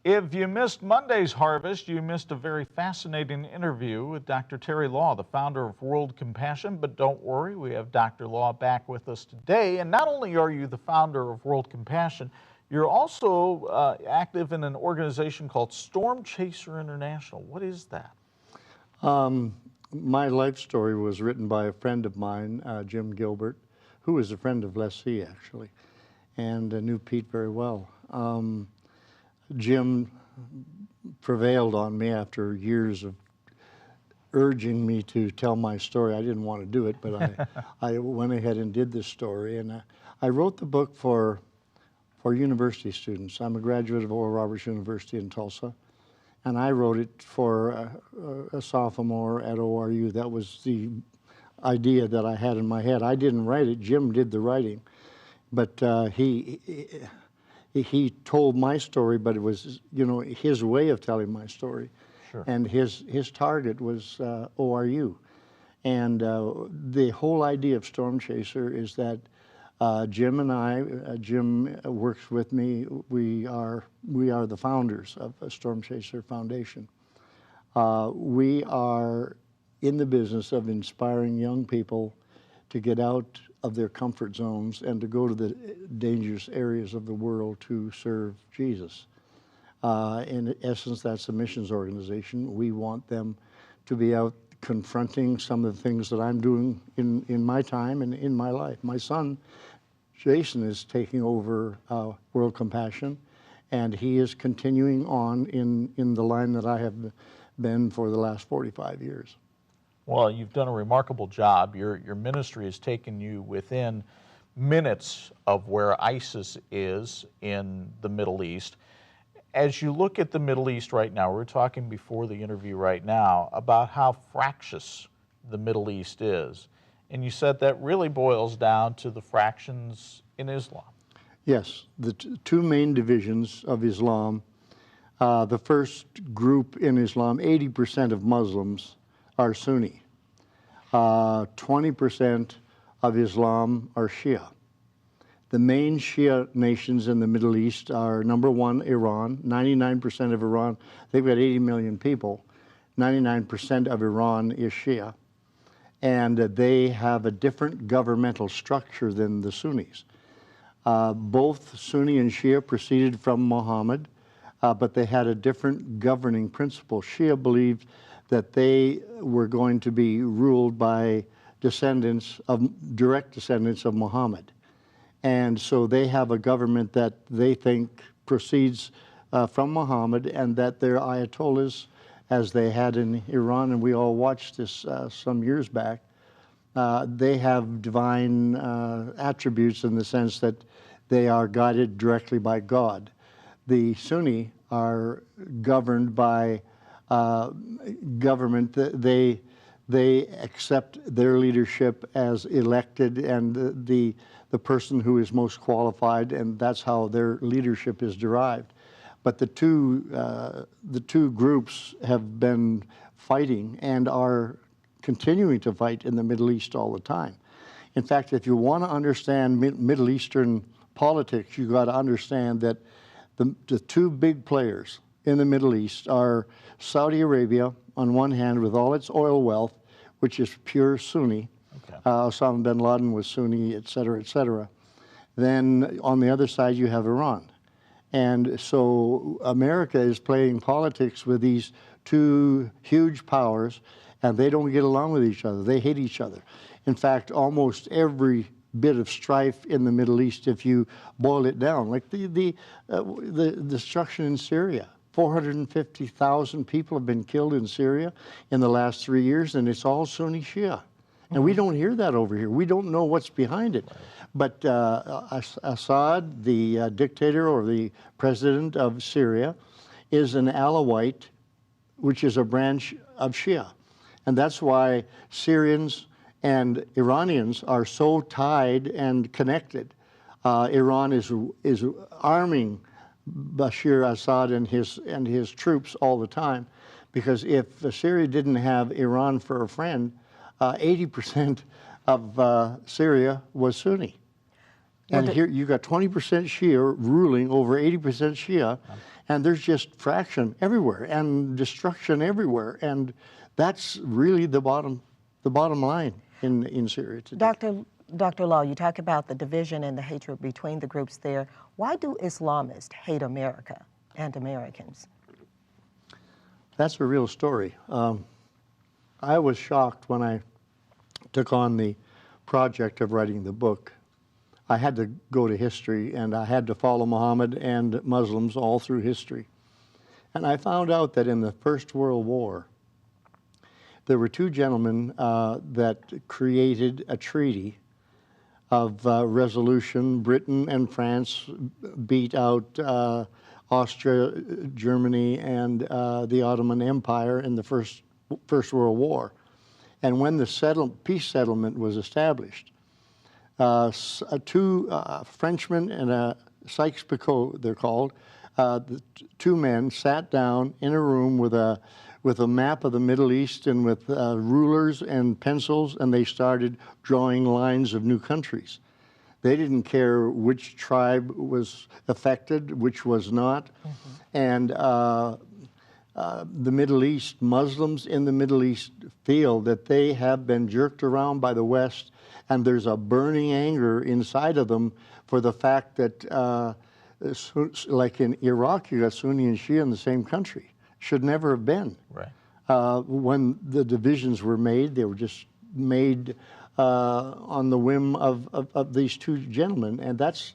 If you missed Monday's harvest, you missed a very fascinating interview with Dr. Terry Law, the founder of World Compassion. But don't worry, we have Dr. Law back with us today. And not only are you the founder of World Compassion, you're also active in an organization called Storm Chaser International. What is that? My life story was written by a friend of mine, Jim Gilbert, who was a friend of LeSEA, actually, and knew Pete very well. Jim prevailed on me after years of urging me to tell my story. I didn't want to do it, but I went ahead and did this story. And I wrote the book for university students. I'm a graduate of Oral Roberts University in Tulsa, and I wrote it for a sophomore at ORU. That was the idea that I had in my head. I didn't write it. Jim did the writing, but he told my story, but it was, you know, his way of telling my story. Sure. And his target was ORU. And the whole idea of Storm Chaser is that Jim and I, Jim works with me, we are the founders of Storm Chaser Foundation. We are in the business of inspiring young people to get out of their comfort zones and to go to the dangerous areas of the world to serve Jesus. In essence, that's a missions organization. We want them to be out confronting some of the things that I'm doing in my time and in my life. My son, Jason, is taking over World Compassion, and he is continuing on in the line that I have been for the last 45 years. Well, you've done a remarkable job. Your ministry has taken you within minutes of where ISIS is in the Middle East. As you look at the Middle East right now, we were talking before the interview right now about how fractious the Middle East is. And you said that really boils down to the fractions in Islam. Yes, the two main divisions of Islam. The first group in Islam, 80% of Muslims are Sunni. 20% of Islam are Shia. The main Shia nations in the Middle East are, number one, Iran. 99% of Iran, they've got 80 million people. 99% of Iran is Shia. And they have a different governmental structure than the Sunnis. Both Sunni and Shia proceeded from Muhammad, but they had a different governing principle. Shia believed that they were going to be ruled by direct descendants of Muhammad. And so they have a government that they think proceeds from Muhammad, and that their ayatollahs, as they had in Iran, and we all watched this some years back, they have divine attributes in the sense that they are guided directly by God. The Sunni are governed by government. They accept their leadership as elected, and the person who is most qualified, and that's how their leadership is derived. But the two groups have been fighting and are continuing to fight in the Middle East all the time. In fact, if you want to understand Middle Eastern politics, you got to understand that the two big players in the Middle East are Saudi Arabia on one hand with all its oil wealth, which is pure Sunni. Okay. Osama bin Laden was Sunni, et cetera, et cetera. Then on the other side you have Iran. And so America is playing politics with these two huge powers, and they don't get along with each other. They hate each other. In fact, almost every bit of strife in the Middle East, if you boil it down, like the destruction in Syria. 450,000 people have been killed in Syria in the last 3 years, and it's all Sunni Shia. And we don't hear that over here. We don't know what's behind it. But Assad, the dictator or the president of Syria, is an Alawite, which is a branch of Shia. And that's why Syrians and Iranians are so tied and connected. Iran is arming Bashar Assad and his troops all the time, because if Syria didn't have Iran for a friend, 80% of Syria was Sunni. And here you got 20% Shia ruling over 80% Shia, and there's just fraction everywhere and destruction everywhere, and that's really the bottom line in Syria today. Dr. Law, you talk about the division and the hatred between the groups there. Why do Islamists hate America and Americans? That's a real story. I was shocked when I took on the project of writing the book. I had to go to history, and I had to follow Muhammad and Muslims all through history. And I found out that in the First World War, there were two gentlemen that created a treaty of resolution. Britain and France beat out Austria, Germany, and the Ottoman Empire in the First World War. And when the peace settlement was established, two Frenchmen and a Sykes-Picot, they're called, the two men sat down in a room with a map of the Middle East and with rulers and pencils, and they started drawing lines of new countries. They didn't care which tribe was affected, which was not. And the Middle East, Muslims in the Middle East feel that they have been jerked around by the West, and there's a burning anger inside of them for the fact that, like in Iraq, you got Sunni and Shia in the same country. Should never have been. Right. When the divisions were made, they were just made on the whim of these two gentlemen, and that's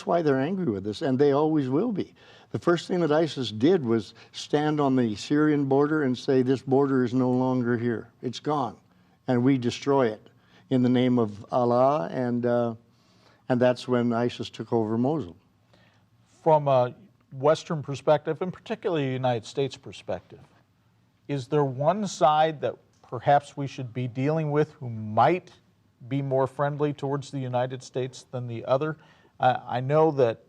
why they're angry with us, and they always will be. The first thing that ISIS did was stand on the Syrian border and say, this border is no longer here. It's gone, and we destroy it in the name of Allah, and that's when ISIS took over Mosul. From a Western perspective, and particularly a United States perspective, is there one side that perhaps we should be dealing with who might be more friendly towards the United States than the other? I know that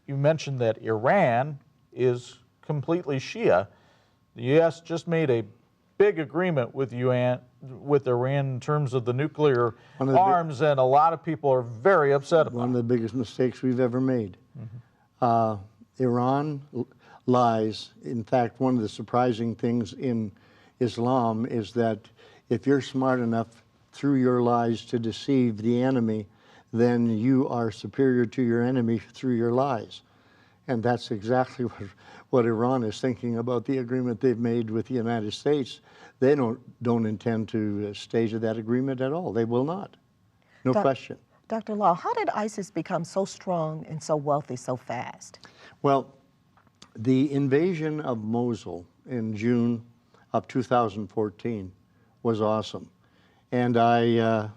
you mentioned that Iran is completely Shia. The U.S. just made a big agreement with Iran in terms of the nuclear arms, and a lot of people are very upset about it. One of the biggest mistakes we've ever made. Iran lies. In fact, one of the surprising things in Islam is that if you're smart enough through your lies to deceive the enemy, then you are superior to your enemy through your lies. And that's exactly what Iran is thinking about the agreement they've made with the United States. They don't intend to stay to that agreement at all. They will not. No question. Dr. Law, how did ISIS become so strong and so wealthy so fast? Well, the invasion of Mosul in June of 2014 was awesome. And I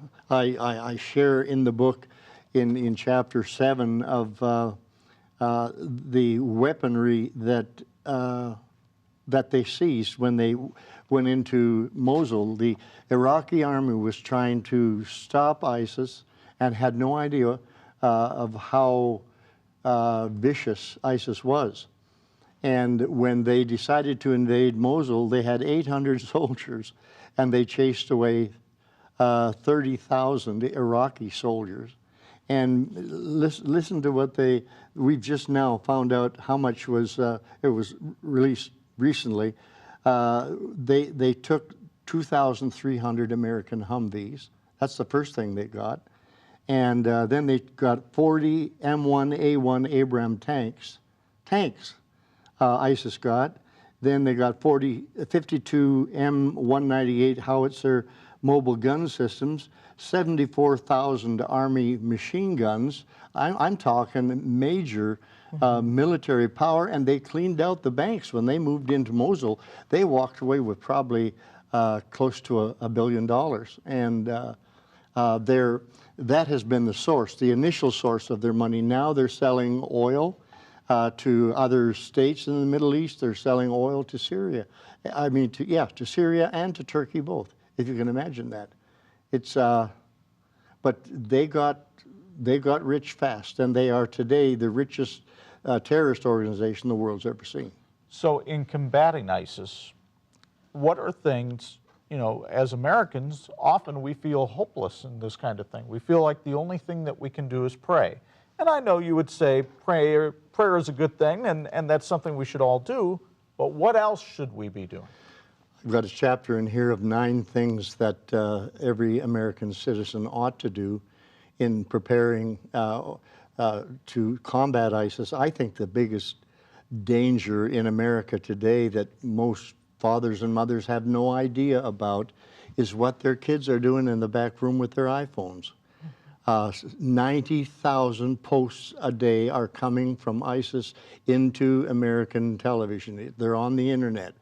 share in the book in chapter 7 of the weaponry that they seized when they went into Mosul. The Iraqi army was trying to stop ISIS and had no idea of how vicious ISIS was. And when they decided to invade Mosul, they had 800 soldiers, and they chased away 30,000 Iraqi soldiers. And listen to what we've just now found out how much was, it was released recently. They took 2,300 American Humvees. That's the first thing they got. And then they got 40 M1A1 Abrams tanks, ISIS got. Then they got 52 M198 howitzer mobile gun systems, 74,000 Army machine guns. I'm talking major military power, and they cleaned out the banks. When they moved into Mosul, they walked away with probably close to $1 billion. And that has been the source, the initial source of their money. Now they're selling oil to other states in the Middle East. They're selling oil to Syria. I mean, to Syria and to Turkey both, if you can imagine that. It's, but they got rich fast, and they are today the richest terrorist organization the world's ever seen. So in combating ISIS, what are things, you know, as Americans, often we feel hopeless in this kind of thing. We feel like the only thing that we can do is pray. And I know you would say prayer is a good thing, and that's something we should all do, but what else should we be doing? I've got a chapter in here of 9 things that every American citizen ought to do in preparing to combat ISIS. I think the biggest danger in America today that most fathers and mothers have no idea about is what their kids are doing in the back room with their iPhones. 90,000 posts a day are coming from ISIS into American television. They're on the internet.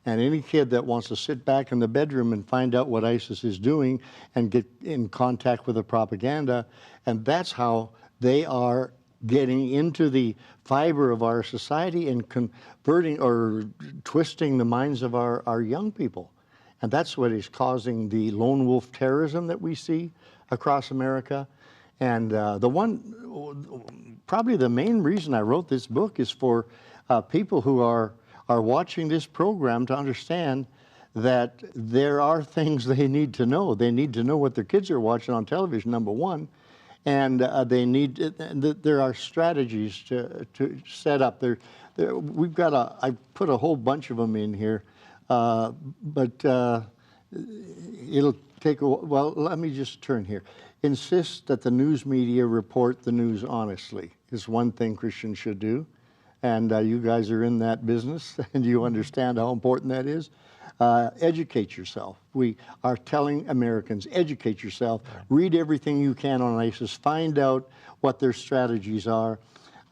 And any kid that wants to sit back in the bedroom and find out what ISIS is doing and get in contact with the propaganda, and that's how they are getting into the fiber of our society and converting or twisting the minds of our young people. And that's what is causing the lone wolf terrorism that we see across America. And probably the main reason I wrote this book is for people who are watching this program to understand that there are things they need to know. They need to know what their kids are watching on television, number one, and there are strategies to set up. We've got I put a whole bunch of them in here, but it'll take well, let me just turn here. Insist that the news media report the news honestly is one thing Christians should do. And you guys are in that business, and you understand how important that is. Educate yourself. We are telling Americans, educate yourself. Right. Read everything you can on ISIS. Find out what their strategies are.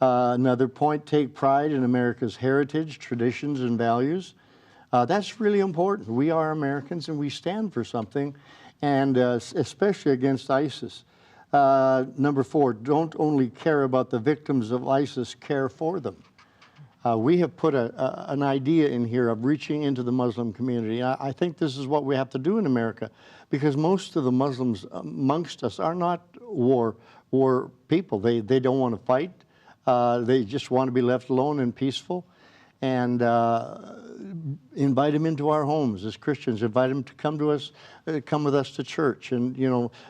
Another point, take pride in America's heritage, traditions, and values. That's really important. We are Americans, and we stand for something, and especially against ISIS. Number 4, don't only care about the victims of ISIS, care for them. We have put an idea in here of reaching into the Muslim community. I think this is what we have to do in America, because most of the Muslims amongst us are not war people. They don't want to fight. They just want to be left alone and peaceful. And invite them into our homes as Christians. Invite them to come to us, come with us to church. And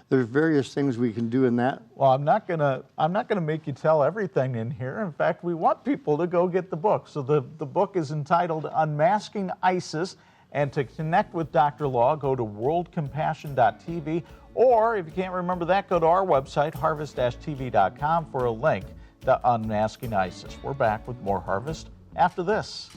there's various things we can do in that. Well, I'm not gonna make you tell everything in here. In fact, we want people to go get the book. So the book is entitled Unmasking ISIS. And to connect with Dr. Law, go to worldcompassion.tv, or if you can't remember that, go to our website, harvest-tv.com, for a link to Unmasking ISIS. We're back with more Harvest after this.